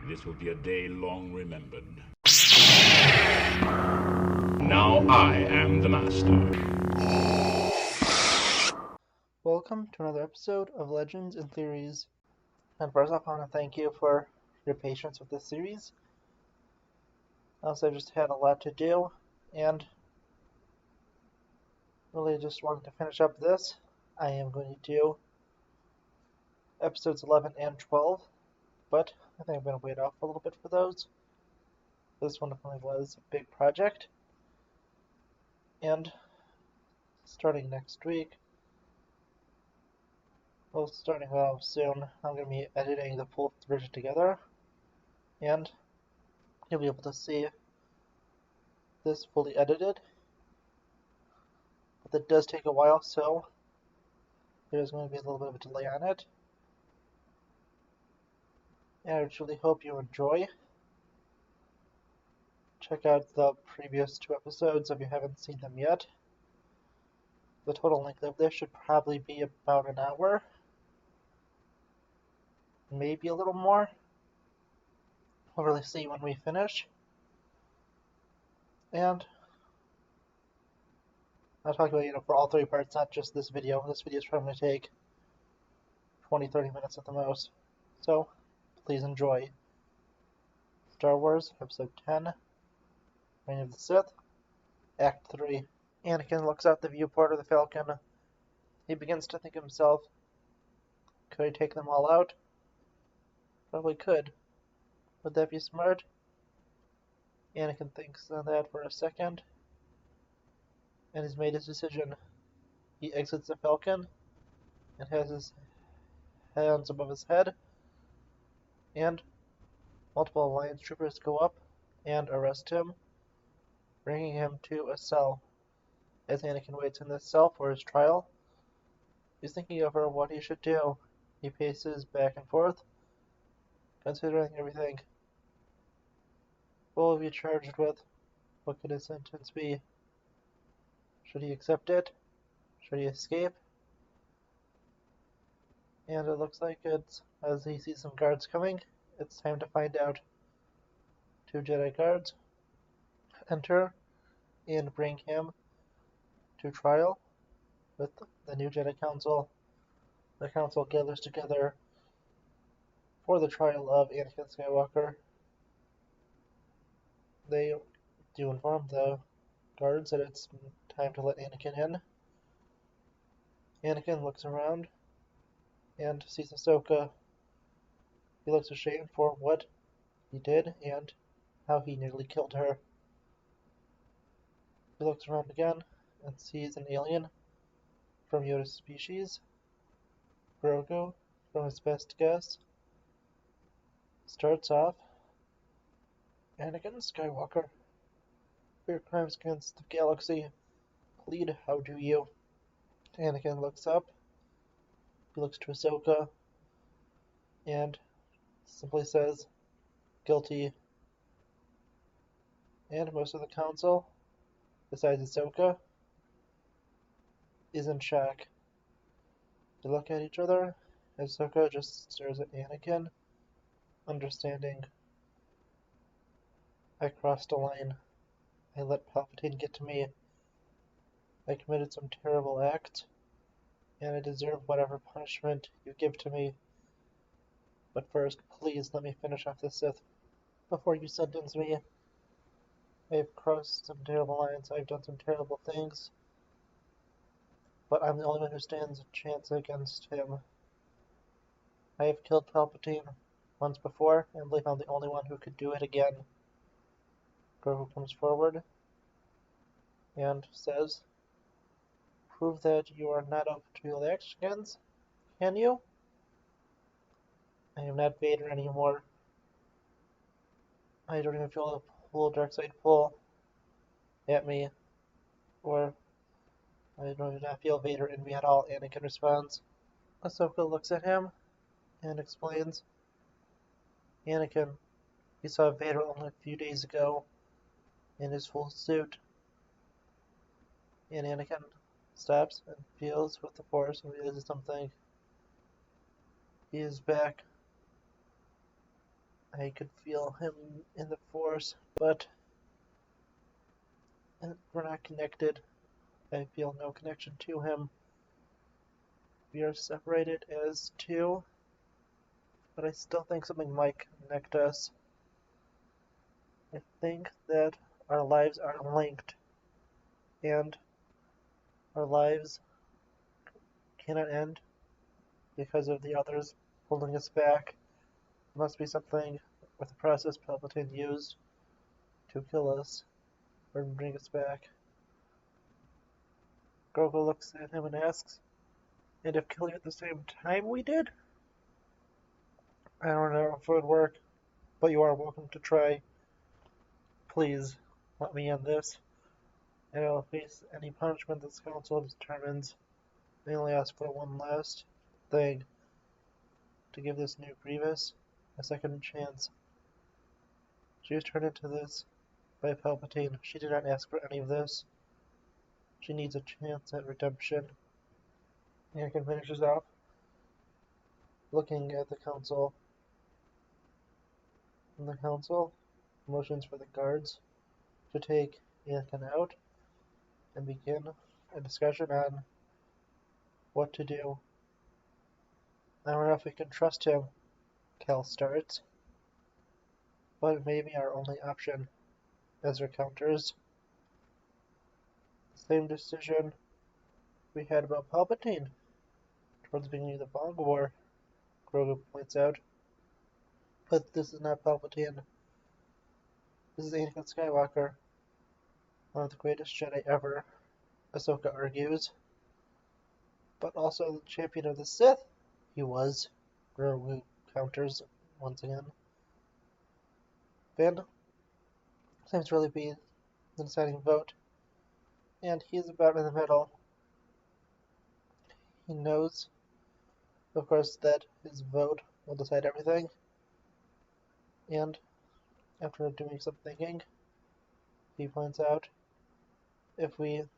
This will be a day long remembered. Now I am the master. Welcome to another episode of Legends and Theories. And first off, I want to thank you for your patience with this series. Also, I just had a lot to do, and really just wanted to finish up this. I am going to do episodes 11 and 12, but I think I'm going to wait off a little bit for those. This one definitely was a big project, and starting next week, well, starting off soon, I'm going to be editing the full version together, and you'll be able to see this fully edited. But that does take a while, so there's going to be a little bit of a delay on it. And I truly hope you enjoy. Check out the previous 2 episodes if you haven't seen them yet. The total length of this should probably be about an hour. Maybe a little more. We'll really see when we finish. And I'll talk about, for all 3 parts, not just this video. This video is probably going to take 20-30 minutes at the most. So, please enjoy. Star Wars, Episode 10, Reign of the Sith, Act 3. Anakin looks out the viewport of the Falcon. He begins to think to himself, could I take them all out? Probably could. Would that be smart? Anakin thinks on that for a second, and he's made his decision. He exits the Falcon and has his hands above his head, and multiple Alliance troopers go up and arrest him, bringing him to a cell. As Anakin waits in this cell for his trial, he's thinking over what he should do. He paces back and forth, considering everything. What will he be charged with? What could his sentence be? Should he accept it? Should he escape? And it looks like it's, as he sees some guards coming, it's time to find out. 2 Jedi guards enter and bring him to trial with the new Jedi Council. The Council gathers together for the trial of Anakin Skywalker. They do inform the guards that it's time to let Anakin in. Anakin looks around and sees Ahsoka. He looks ashamed for what he did and how he nearly killed her. He looks around again and sees an alien from Yoda's species, Grogu, from his best guess. Starts off, Anakin Skywalker, for your crimes against the galaxy, plead how do you? Anakin looks up, he looks to Ahsoka, and simply says, guilty. And most of the council, besides Ahsoka, is in shock. They look at each other. Ahsoka just stares at Anakin, understanding. I crossed a line. I let Palpatine get to me. I committed some terrible act, and I deserve whatever punishment you give to me. But first, please let me finish off this Sith before you sentence me. I've crossed some terrible lines, I've done some terrible things, but I'm the only one who stands a chance against him. I have killed Palpatine once before, and believe I'm the only one who could do it again. Grogu comes forward and says, prove that you are not up to your actions, can you? I am not Vader anymore. I don't even feel a full dark side pull at me, or I do not feel Vader in me at all. Anakin responds. Ahsoka looks at him and explains, Anakin, you saw Vader only a few days ago in his full suit. And Anakin stops and feels with the Force and realizes something. He is back. I could feel him in the Force, but we're not connected. I feel no connection to him. We are separated as two, but I still think something might connect us. I think that our lives are linked, and our lives cannot end because of the others holding us back. There must be something with the process Palpatine used to kill us or bring us back. Grogu looks at him and asks, "And if killing at the same time we did?" "I don't know if it would work, but you are welcome to try. Please, let me end this, and I'll face any punishment this council determines. I only ask for one last thing, to give this new Grievous a second chance. She was turned into this by Palpatine. She did not ask for any of this. She needs a chance at redemption." Anakin finishes off, looking at the council. And the council motions for the guards to take Anakin out and begin a discussion on what to do. "I don't know if we can trust him," Cal starts, "but it may be our only option," Ezra counters. "The same decision we had about Palpatine towards the beginning of the Bong War," Grogu points out. "But this is not Palpatine. This is Anakin Skywalker, one of the greatest Jedi ever," Ahsoka argues. "But also the champion of the Sith, he was," Grogu counters once again. Finn seems to really be the deciding vote, and he's about in the middle. He knows, of course, that his vote will decide everything, and after doing some thinking, he points out, if we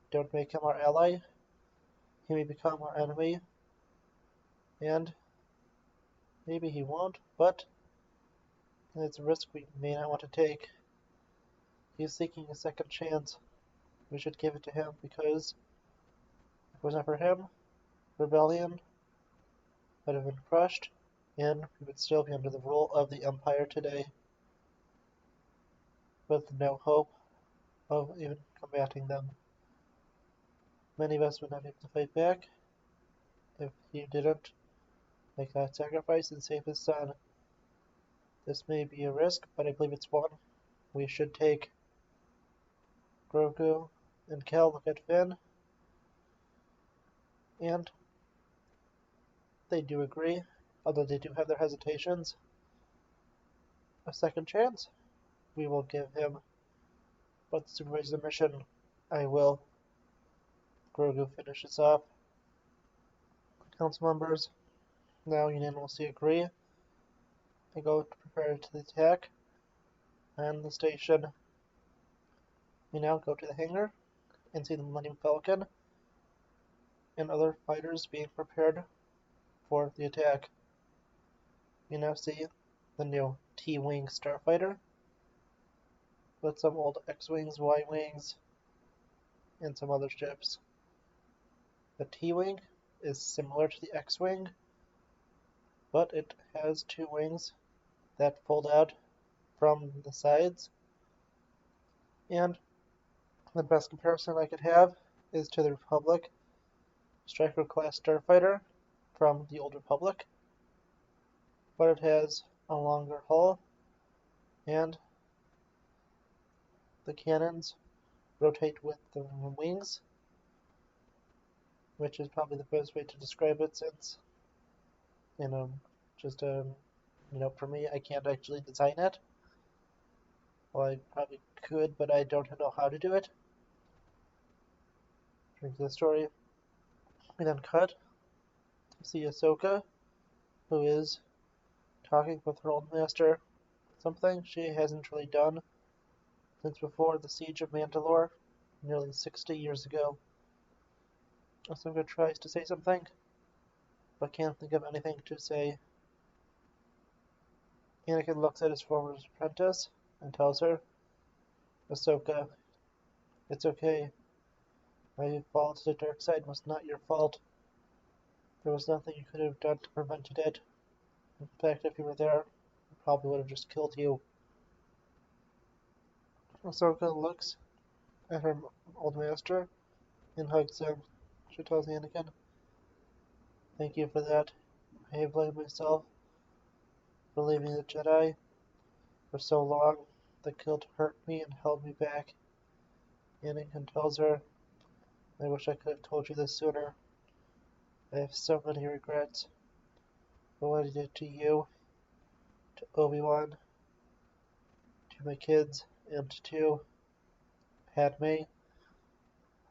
don't make him our ally, he may become our enemy, and maybe he won't, but it's a risk we may not want to take. He's seeking a second chance. We should give it to him, because if it was not for him, rebellion would have been crushed, and we would still be under the rule of the Empire today, with no hope of even combating them. Many of us would not be able to fight back if he didn't make that sacrifice and save his son. This may be a risk, but I believe it's one we should take." Grogu and Cal look at Finn, and they do agree, although they do have their hesitations. "A second chance we will give him, but supervise the mission I will," Grogu finishes off. Council members now unanimously agree and go to prepare to the attack on the station. We now go to the hangar and see the Millennium Falcon and other fighters being prepared for the attack. We now see the new T-Wing starfighter with some old X-Wings, Y-Wings, and some other ships. The T-Wing is similar to the X-Wing, but it has two wings that fold out from the sides, and the best comparison I could have is to the Republic Striker class starfighter from the Old Republic, but it has a longer hull, and the cannons rotate with the wings, which is probably the best way to describe it, since, for me, I can't actually design it. Well, I probably could, but I don't know how to do it. During the story, we then cut to see Ahsoka, who is talking with her old master, something she hasn't really done since before the siege of Mandalore, nearly 60 years ago. Ahsoka tries to say something, but can't think of anything to say. Anakin looks at his former apprentice and tells her, Ahsoka, it's okay. My fall to the dark side was not your fault. There was nothing you could have done to prevent it. In fact, if you were there, I probably would have just killed you. Ahsoka looks at her old master and hugs him. She tells Anakin, thank you for that. I have blamed myself for leaving the Jedi for so long. The guilt hurt me and held me back. Anakin tells her, I wish I could have told you this sooner. I have so many regrets for what I did to you, to Obi-Wan, to my kids, and to Padme.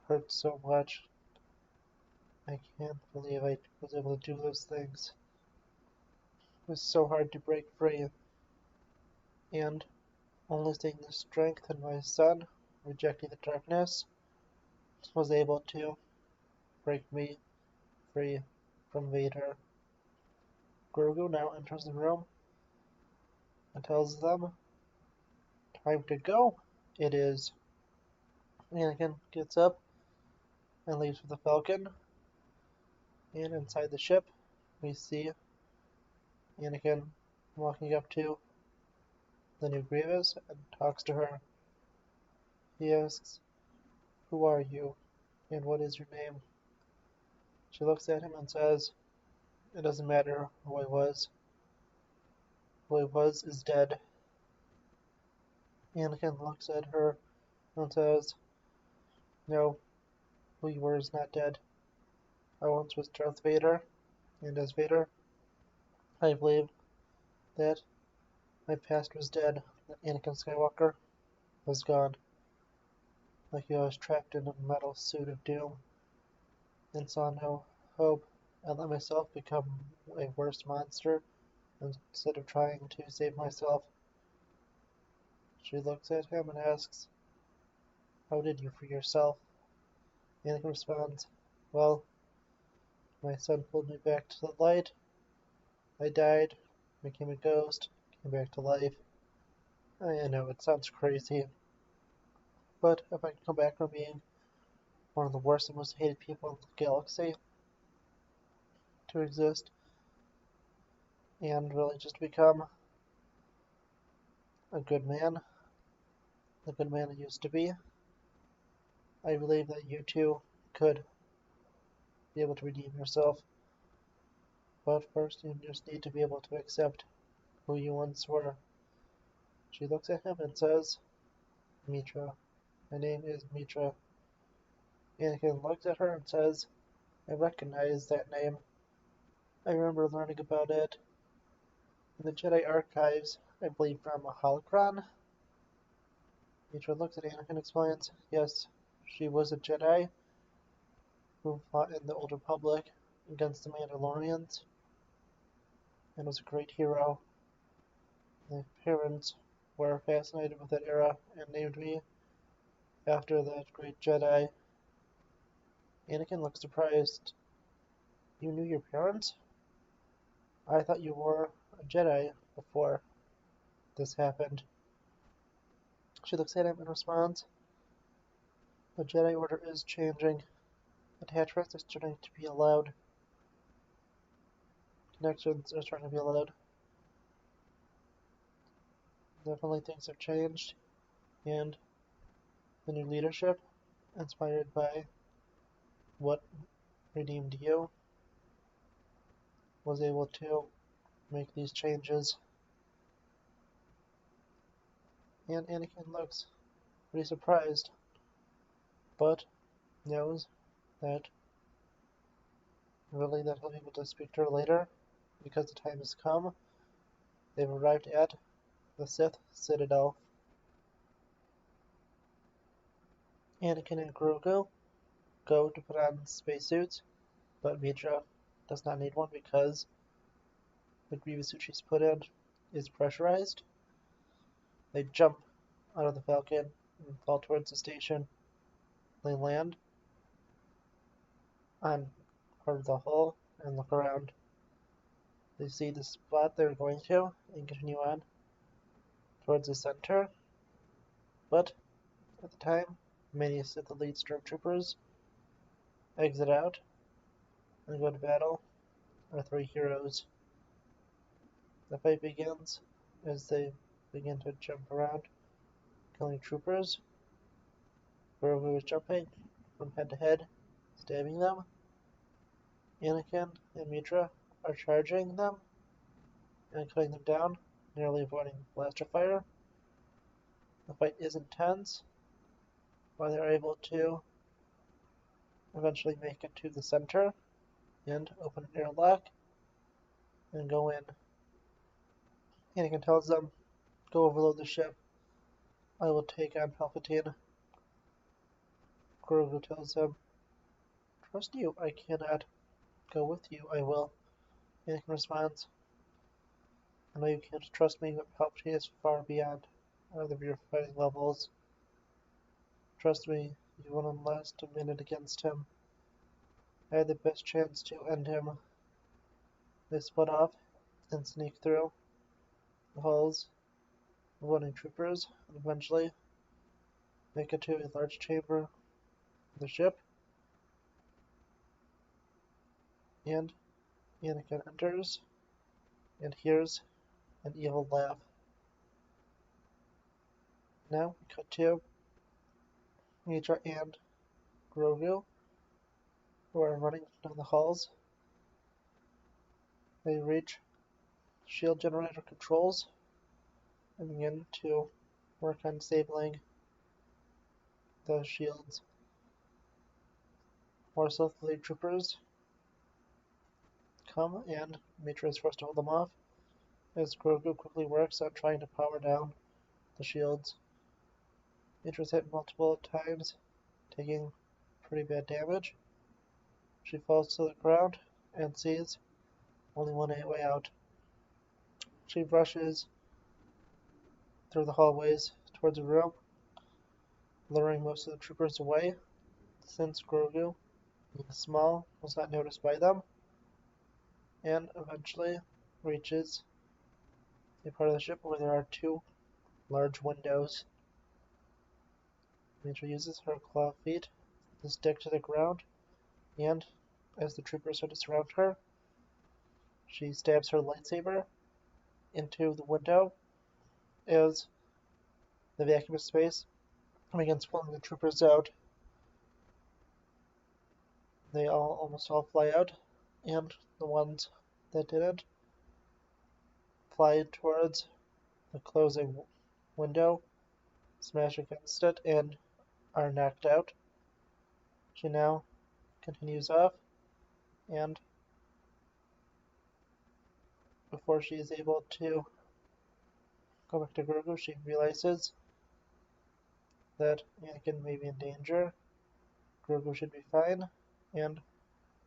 Hurt so much. I can't believe I was able to do those things. It was so hard to break free, and only seeing the strength in my son, rejecting the darkness, was able to break me free from Vader. Grogu now enters the room and tells them, time to go. It is. Anakin gets up and leaves with the Falcon, and inside the ship, we see Anakin walking up to the new Grievous and talks to her. He asks, who are you, and what is your name? She looks at him and says, it doesn't matter who I was. Who I was is dead. Anakin looks at her and says, no, who you were is not dead. I once was Darth Vader, and as Vader, I believe that my past was dead, that Anakin Skywalker was gone, like he was trapped in a metal suit of doom, and saw no hope. I let myself become a worse monster instead of trying to save myself. She looks at him and asks, how did you free yourself? Anakin responds, well, my son pulled me back to the light. I died, became a ghost, came back to life. I know it sounds crazy, but if I can come back from being one of the worst and most hated people in the galaxy to exist and really just become a good man, the good man I used to be, I believe that you too could be able to redeem yourself. But first, you just need to be able to accept who you once were. She looks at him and says, Mitra. My name is Mitra. Anakin looks at her and says, I recognize that name. I remember learning about it in the Jedi archives, I believe from a holocron. Mitra looks at Anakin and explains, yes, she was a Jedi who fought in the Old Republic against the Mandalorians and was a great hero. My parents were fascinated with that era and named me after that great Jedi. Anakin looks surprised. You knew your parents? I thought you were a Jedi before this happened. She looks at him and responds, the Jedi Order is changing. Attachments are starting to be allowed. Connections are starting to be allowed. Definitely things have changed, and the new leadership, inspired by what redeemed you, was able to make these changes. And Anakin looks pretty surprised, but knows that really that he'll be able to speak to her later, because the time has come. They've arrived at the Sith Citadel. Anakin and Grogu go to put on spacesuits, but Mitra does not need one because the Grievous suit she's put in is pressurized. They jump out of the Falcon and fall towards the station. They land on part of the hull and look around. They see the spot they're going to and continue on towards the center, but at the time, many Sith elite stormtroopers exit out and go to battle our three heroes. The fight begins as they begin to jump around, killing troopers. Grogu is jumping from head to head, stabbing them. Anakin and Mitra are charging them and cutting them down, nearly avoiding blaster fire. The fight is intense, but they're able to eventually make it to the center and open an airlock and go in. Anakin tells them, "Go overload the ship. I will take on Palpatine." Grogu tells him, "Trust you, I cannot. Go with you, I will." Anakin responds, "I know you can't trust me, but Palpatine is far beyond either of your fighting levels. Trust me, you wouldn't last a minute against him. I had the best chance to end him." They split off and sneak through the halls, avoiding troopers, and eventually make it to a large chamber of the ship. And Anakin enters and hears an evil laugh. Now we cut to Mitra and Grogu, who are running down the halls. They reach shield generator controls and begin to work on disabling those shields. More Sith elite troopers come and Mitra is forced to hold them off as Grogu quickly works on trying to power down the shields. Mitra's hit multiple times, taking pretty bad damage. She falls to the ground and sees only one way out. She rushes through the hallways towards a room, luring most of the troopers away, since Grogu, being small, was not noticed by them, and eventually reaches a part of the ship where there are two large windows. Mitra uses her claw feet to stick to the ground, and as the troopers start to surround her, she stabs her lightsaber into the window as the vacuum of space begins pulling the troopers out. They almost all fly out, and the ones that didn't fly towards the closing window, smash against it, and are knocked out. She now continues off, and before she is able to go back to Grogu, she realizes that Anakin may be in danger. Grogu should be fine, and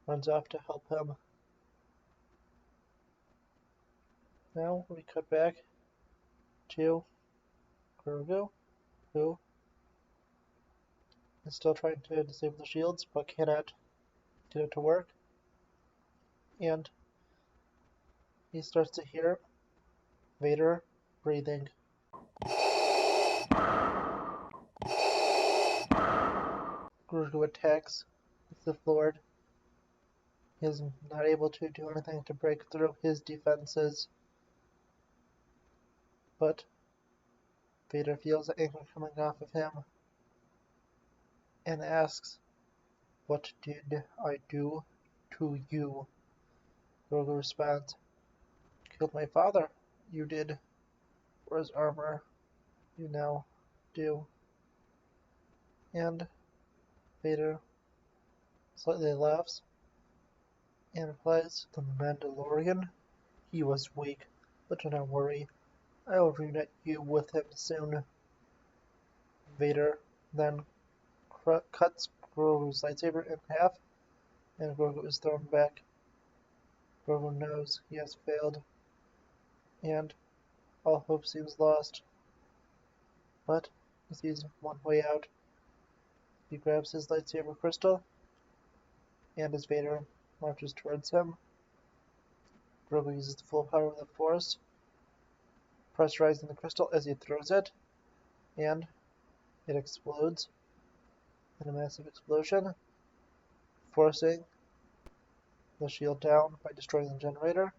runs off to help him. Now we cut back to Grogu, who is still trying to disable the shields, but cannot get it to work. And he starts to hear Vader breathing. Grogu attacks the Sith Lord. He is not able to do anything to break through his defenses, but Vader feels the anger coming off of him and asks, "What did I do to you?" Grogu responds, "Killed my father. You did. For his armor, you now do." And Vader slightly laughs and replies, "The Mandalorian? He was weak, but do not worry. I will reunite you with him soon." Vader then cuts Grogu's lightsaber in half, and Grogu is thrown back. Grogu knows he has failed, and all hope seems lost. But he sees one way out. He grabs his lightsaber crystal, and as Vader marches towards him, Grogu uses the full power of the Force, pressurizing the crystal as he throws it, and it explodes in a massive explosion, forcing the shield down by destroying the generator.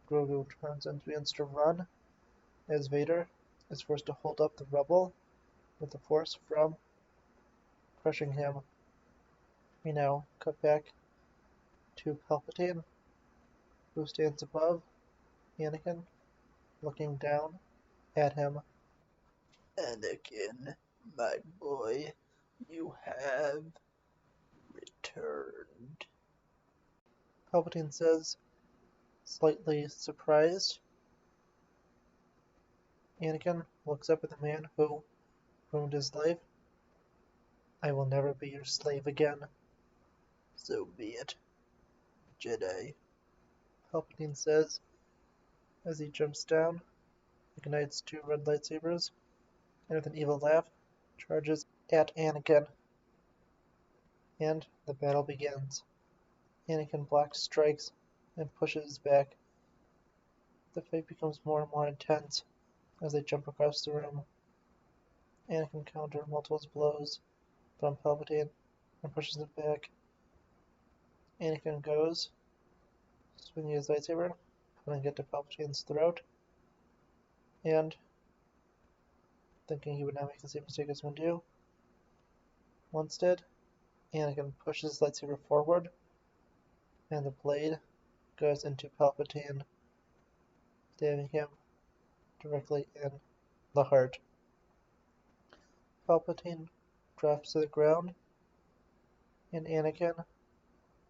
Grogu turns and begins to run as Vader is forced to hold up the rubble with the Force from crushing him. We now cut back to Palpatine, who stands above Anakin, looking down at him. Anakin, my boy, you have returned. Palpatine says, slightly surprised. Anakin looks up at the man who ruined his life. I will never be your slave again. So be it, Jedi. Palpatine says as he jumps down, ignites 2 red lightsabers, and with an evil laugh, charges at Anakin. And the battle begins. Anakin blocks strikes and pushes back. The fight becomes more and more intense as they jump across the room. Anakin counters multiple blows from Palpatine and pushes it back. Anakin goes, swinging his lightsaber, putting it to Palpatine's throat, and thinking he would not make the same mistake as Windu. Instead, Anakin pushes his lightsaber forward, and the blade goes into Palpatine, stabbing him directly in the heart. Palpatine drops to the ground, and Anakin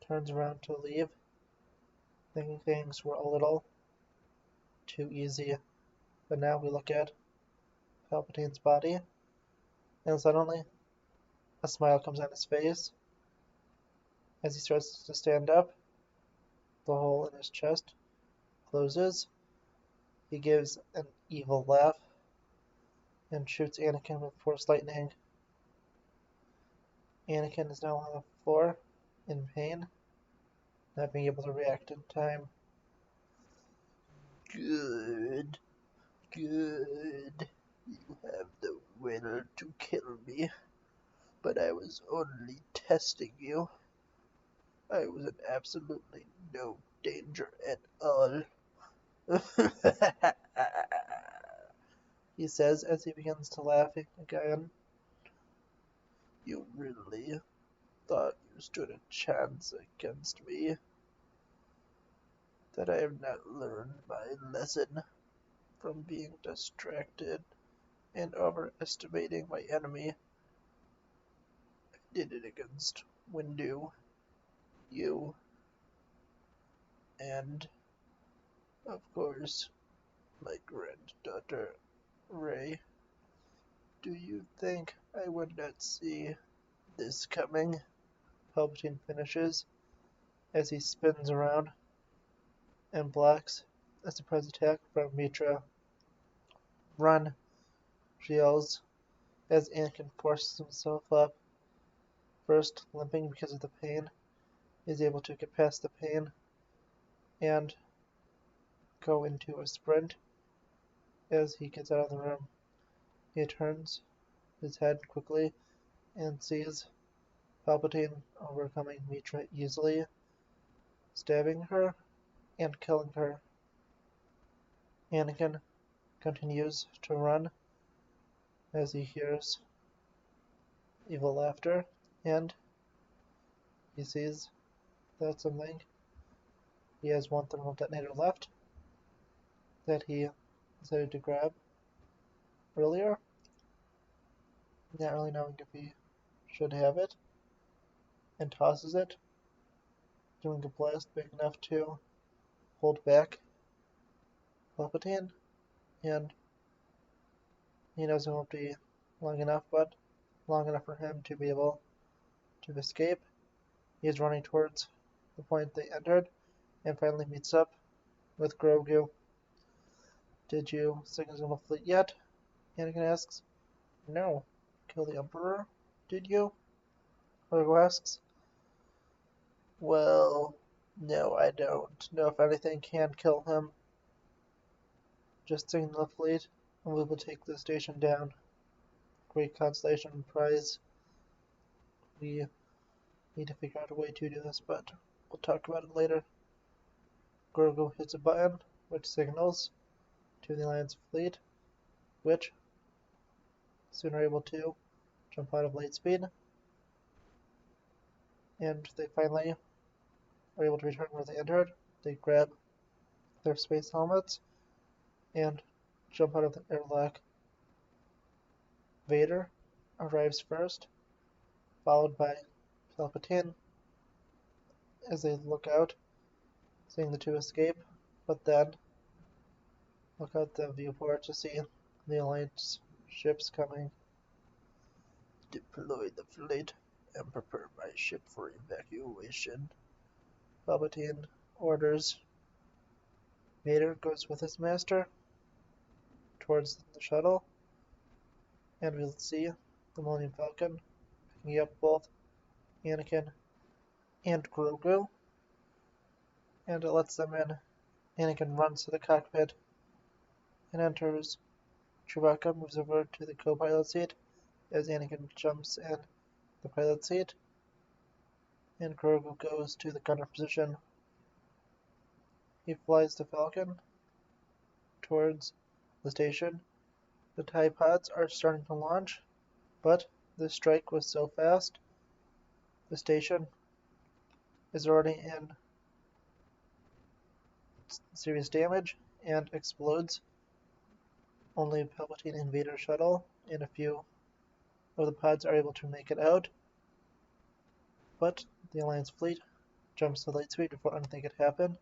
turns around to leave, thinking things were a little too easy. But now we look at Palpatine's body, and suddenly a smile comes on his face. As he starts to stand up, the hole in his chest closes. He gives an evil laugh and shoots Anakin with Force lightning. Anakin is now on the floor in pain, not being able to react in time. Good. Good. You have the will to kill me, but I was only testing you. I was in absolutely no danger at all. He says as he begins to laugh again. You really thought you stood a chance against me? That I have not learned my lesson from being distracted and overestimating my enemy. I did it against Windu, you, and, of course, my granddaughter, Rey. Do you think I would not see this coming? Palpatine finishes as he spins around and blocks a surprise attack from Mitra. Run, she yells as Anakin forces himself up. First, limping because of the pain, he's able to get past the pain and go into a sprint. As he gets out of the room, he turns his head quickly and sees Palpatine overcoming Mitra easily, stabbing her and killing her. Anakin continues to run as he hears evil laughter, and he sees that he has one thermal detonator left that he decided to grab earlier, not really knowing if he should have it, and tosses it, doing a blast big enough to hold back Palpatine, and he knows it won't be long enough, but long enough for him to be able to escape. He is running towards the point they entered, and finally meets up with Grogu. Did you signal the fleet yet? Anakin asks. No. Kill the Emperor? Did you? Grogu asks. Well, No, I don't know if anything can kill him. Just signal the fleet, and we will take the station down. Great constellation prize. We need to figure out a way to do this, but we'll talk about it later. Grogu hits a button, which signals to the Alliance fleet, which soon are able to jump out of light speed, and they finally are able to return where they entered. They grab their space helmets and jump out of the airlock. Vader arrives first, followed by Palpatine as they look out, seeing the two escape, but then look out the viewport to see the Alliance ships coming. Deploy the fleet and prepare my ship for evacuation. Palpatine orders. Vader goes with his master towards the shuttle, and we'll see the Millennium Falcon picking up both Anakin and Grogu, and it lets them in. Anakin runs to the cockpit and enters. Chewbacca moves over to the co-pilot seat as Anakin jumps in the pilot seat, and Grogu goes to the gunner position. He flies the Falcon towards the station. The TIE pods are starting to launch, but the strike was so fast, the station is already in serious damage and explodes. Only Palpatine and Vader shuttle and a few of the pods are able to make it out, but the Alliance fleet jumps to light speed before anything could happen,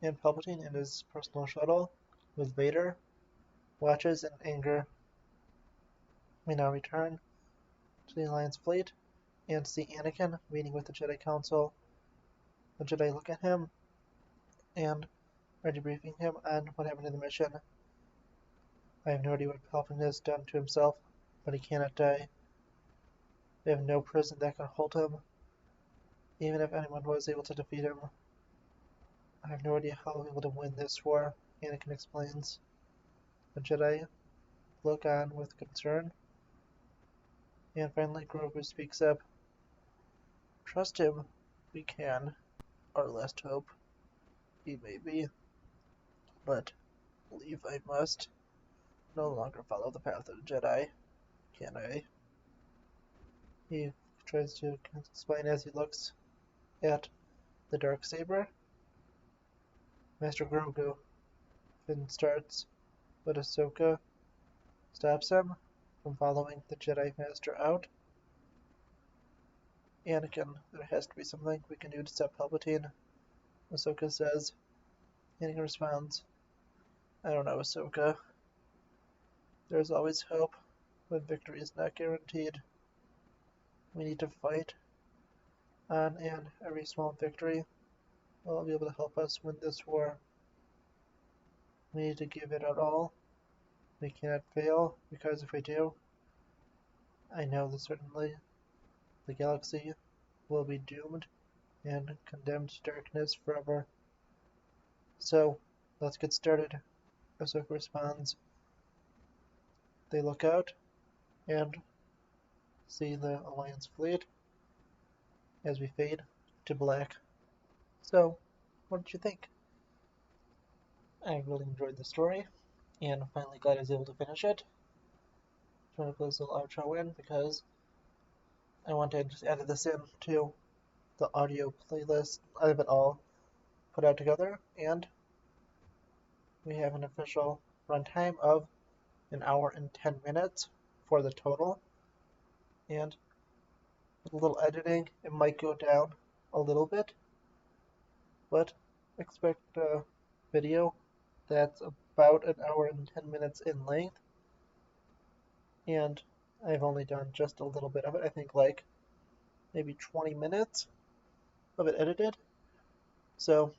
and Palpatine in his personal shuttle with Vader watches in anger. We now return to the Alliance fleet and see Anakin meeting with the Jedi Council. The Jedi look at him and are debriefing him on what happened in the mission. I have no idea what Palpatine has done to himself, but he cannot die. They have no prison that can hold him, even if anyone was able to defeat him. I have no idea how I'll be able to win this war, Anakin explains. The Jedi look on with concern, and finally Grogu speaks up. Trust him. We can. Our last hope. He may be. But leave I must. No longer follow the path of the Jedi. Can I? He tries to explain as he looks at the Darksaber. Master Grogu. Finn starts, but Ahsoka stops him from following the Jedi Master out. Anakin, there has to be something we can do to stop Palpatine, Ahsoka says. Anakin responds, I don't know, Ahsoka. There's always hope, but victory is not guaranteed. We need to fight on, and every small victory will be able to help us win this war. We need to give it our all. We cannot fail, because if we do, I know that certainly the galaxy will be doomed and condemned to darkness forever. So, let's get started, Ahsoka responds. They look out and see the Alliance fleet as we fade to black. So, what did you think? I really enjoyed the story, and I'm finally glad I was able to finish it. I'm trying to put this little outro in because I want to just add this in to the audio playlist. I have it all put out together, and we have an official runtime of 1 hour and 10 minutes for the total. And with a little editing, it might go down a little bit, but expect a video that's about 1 hour and 10 minutes in length. And I've only done just a little bit of it, I think like maybe 20 minutes of it edited. So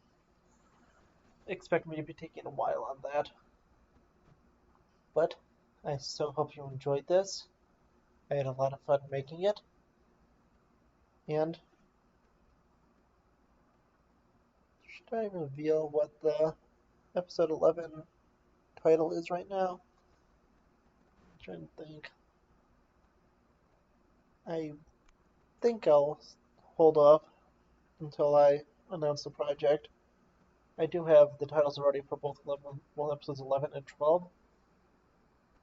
expect me to be taking a while on that. But I so hope you enjoyed this. I had a lot of fun making it. And Did I reveal what the episode 11 title is right now? I'm trying to think. I think I'll hold off until I announce the project. I do have the titles already for both episodes 11 and 12,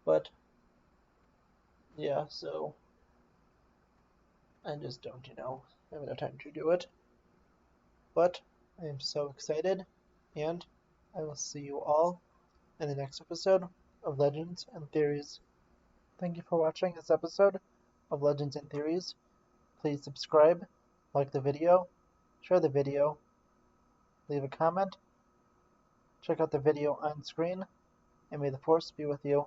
but yeah, so I just don't, have enough time to do it. But I am so excited, and I will see you all in the next episode of Legends and Theories. Thank you for watching this episode of Legends and Theories. Please subscribe, like the video, share the video, leave a comment, check out the video on screen, and may the Force be with you.